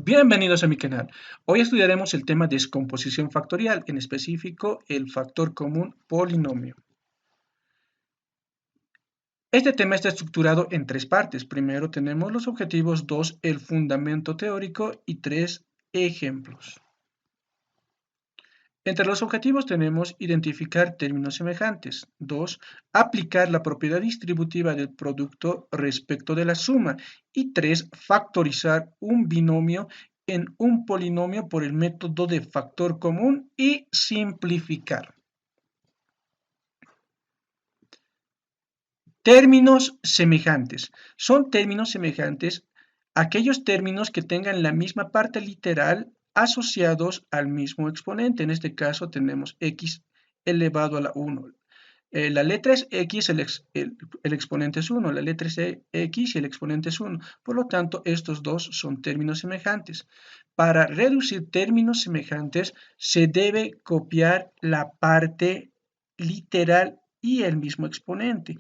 Bienvenidos a mi canal. Hoy estudiaremos el tema descomposición factorial, en específico el factor común polinomio. Este tema está estructurado en tres partes. Primero tenemos los objetivos, 2, el fundamento teórico y 3, ejemplos. Entre los objetivos tenemos identificar términos semejantes. 2, aplicar la propiedad distributiva del producto respecto de la suma. Y 3, factorizar un binomio en un polinomio por el método de factor común y simplificar. Términos semejantes. Son términos semejantes aquellos términos que tengan la misma parte literal asociados al mismo exponente. En este caso tenemos x elevado a la 1. La letra es x, el exponente es 1. La letra es x y el exponente es 1. Por lo tanto, estos dos son términos semejantes. Para reducir términos semejantes, se debe copiar la parte literal y el mismo exponente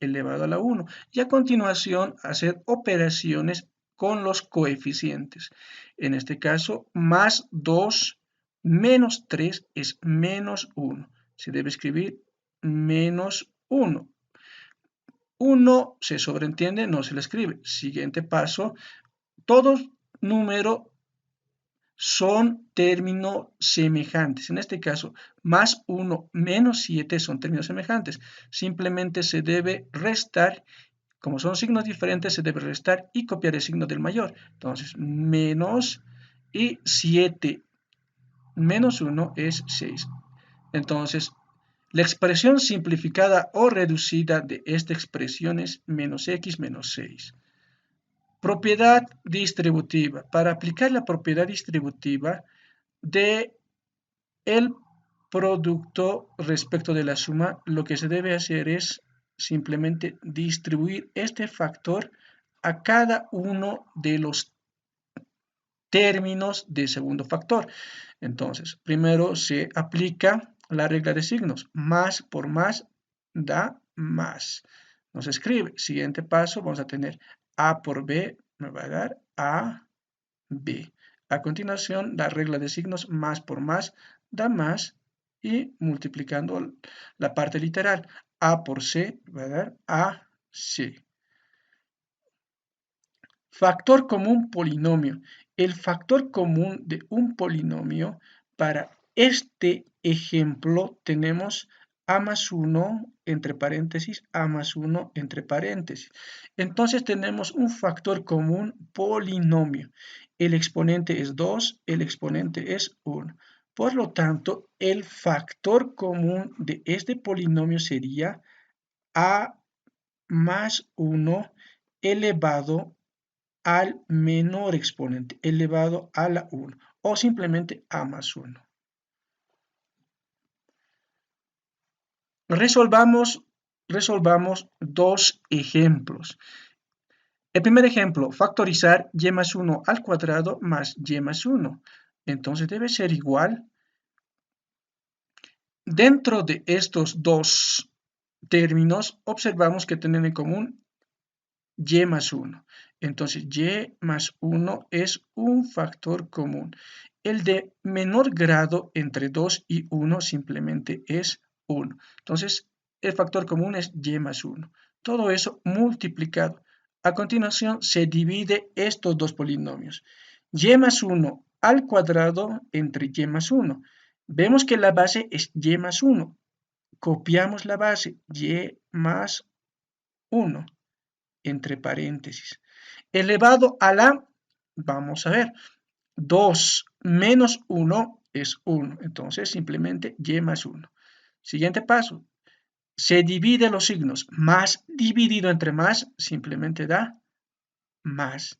elevado a la 1. Y a continuación, hacer operaciones con los coeficientes. En este caso, más 2 menos 3 es menos 1. Se debe escribir menos 1. 1 se sobreentiende, no se le escribe. Siguiente paso, todos números son términos semejantes. En este caso, más 1 menos 7 son términos semejantes. Simplemente se debe restar. Como son signos diferentes, se debe restar y copiar el signo del mayor. Entonces, menos y 7 menos 1 es 6. Entonces, la expresión simplificada o reducida de esta expresión es menos x menos 6. Propiedad distributiva. Para aplicar la propiedad distributiva de el producto respecto de la suma, lo que se debe hacer es simplemente distribuir este factor a cada uno de los términos de segundo factor. Entonces, primero se aplica la regla de signos. Más por más da más. Nos escribe. Siguiente paso, vamos a tener A por B, me va a dar A, B. A continuación, la regla de signos más por más da más y multiplicando la parte literal. A por C va a dar A, C. Factor común polinomio. El factor común de un polinomio, para este ejemplo tenemos a más 1 entre paréntesis, a más 1 entre paréntesis. Entonces tenemos un factor común polinomio. El exponente es 2, el exponente es 1. Por lo tanto, el factor común de este polinomio sería a más 1 elevado al menor exponente elevado a la 1 o simplemente a más 1. Resolvamos dos ejemplos. El primer ejemplo, factorizar y más 1 al cuadrado más y más 1. Entonces debe ser igual. Dentro de estos dos términos, observamos que tienen en común y más 1. Entonces, y más 1 es un factor común. El de menor grado entre 2 y 1 simplemente es 1. Entonces, el factor común es y más 1. Todo eso multiplicado. A continuación, se divide estos dos polinomios. Y más 1 al cuadrado entre y más 1. Vemos que la base es y más 1. Copiamos la base y más 1 entre paréntesis. Elevado a la, vamos a ver, 2 menos 1 es 1. Entonces simplemente y más 1. Siguiente paso. Se divide los signos. Más dividido entre más simplemente da más.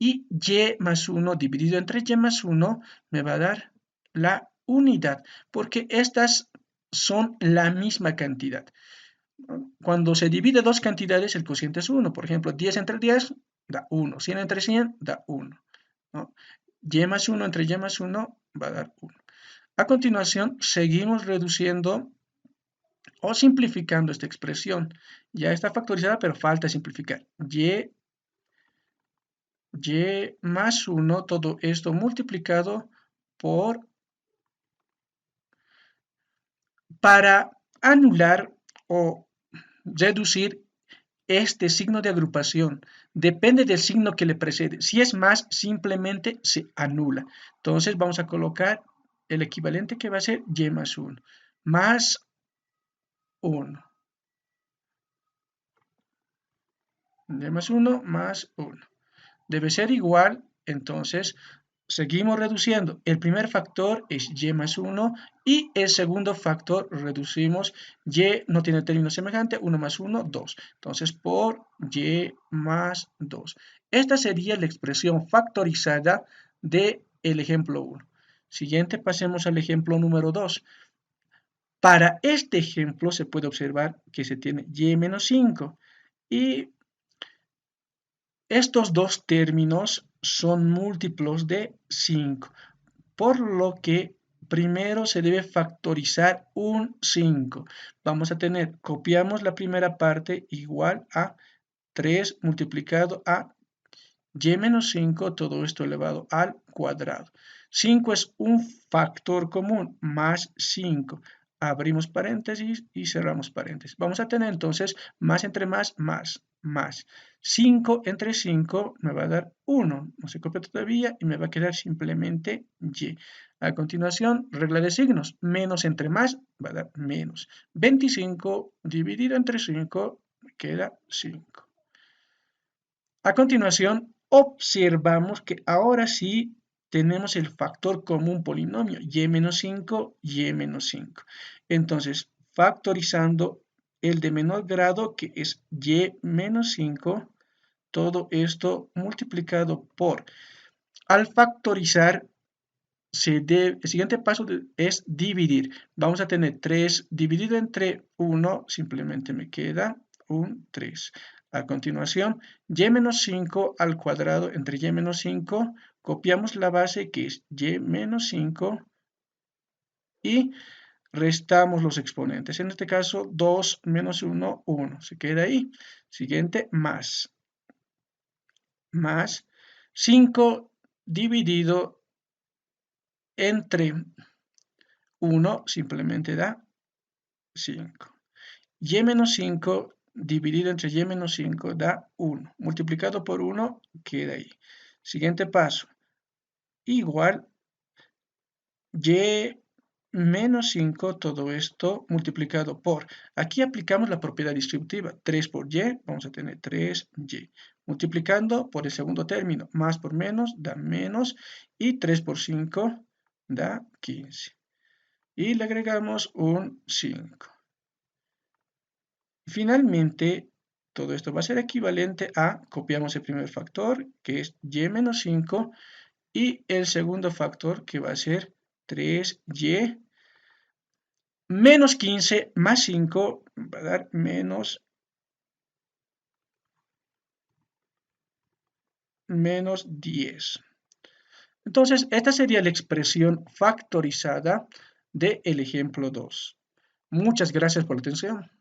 Y y más 1 dividido entre y más 1 me va a dar la unidad. Porque estas son la misma cantidad. Cuando se divide dos cantidades, el cociente es 1. Por ejemplo, 10 entre 10 da 1. 100 entre 100 da 1. ¿No? Y más 1 entre y más 1 va a dar 1. A continuación, seguimos reduciendo o simplificando esta expresión. Ya está factorizada, pero falta simplificar. Y y más 1, todo esto multiplicado por, para anular o reducir este signo de agrupación. Depende del signo que le precede. Si es más, simplemente se anula. Entonces vamos a colocar el equivalente que va a ser y más 1. Más 1. Y más 1 más 1. Debe ser igual, entonces seguimos reduciendo. El primer factor es y más 1 y el segundo factor reducimos y no tiene término semejante, 1 más 1, 2. Entonces por y más 2. Esta sería la expresión factorizada del ejemplo 1. Siguiente, pasemos al ejemplo número 2. Para este ejemplo se puede observar que se tiene y menos 5 y estos dos términos son múltiplos de 5, por lo que primero se debe factorizar un 5. Vamos a tener, copiamos la primera parte igual a 3 multiplicado a y menos 5, todo esto elevado al cuadrado. 5 es un factor común, más 5. Abrimos paréntesis y cerramos paréntesis. Vamos a tener entonces más entre más, más. 5 entre 5 me va a dar 1. No se copia todavía y me va a quedar simplemente y. A continuación, regla de signos. Menos entre más va a dar menos. 25 dividido entre 5 me queda 5. A continuación, observamos que ahora sí tenemos el factor común polinomio, y menos 5, y menos 5. Entonces, factorizando el de menor grado, que es y menos 5, todo esto multiplicado por, al factorizar, el siguiente paso es dividir. Vamos a tener 3 dividido entre 1, simplemente me queda un 3. A continuación, y menos 5 al cuadrado entre y menos 5, copiamos la base que es y menos 5 y restamos los exponentes. En este caso, 2 menos 1, 1. Se queda ahí. Siguiente, más 5 dividido entre 1 simplemente da 5. Y menos 5 dividido entre y menos 5 da 1. Multiplicado por 1 queda ahí. Siguiente paso. Igual y menos 5, todo esto multiplicado por. Aquí aplicamos la propiedad distributiva. 3 por y, vamos a tener 3y. Multiplicando por el segundo término. Más por menos da menos. Y 3 por 5 da 15. Y le agregamos un 5. Finalmente, todo esto va a ser equivalente a, copiamos el primer factor, que es y menos 5, y el segundo factor, que va a ser 3y menos 15 más 5, va a dar menos 10. Entonces, esta sería la expresión factorizada del ejemplo 2. Muchas gracias por la atención.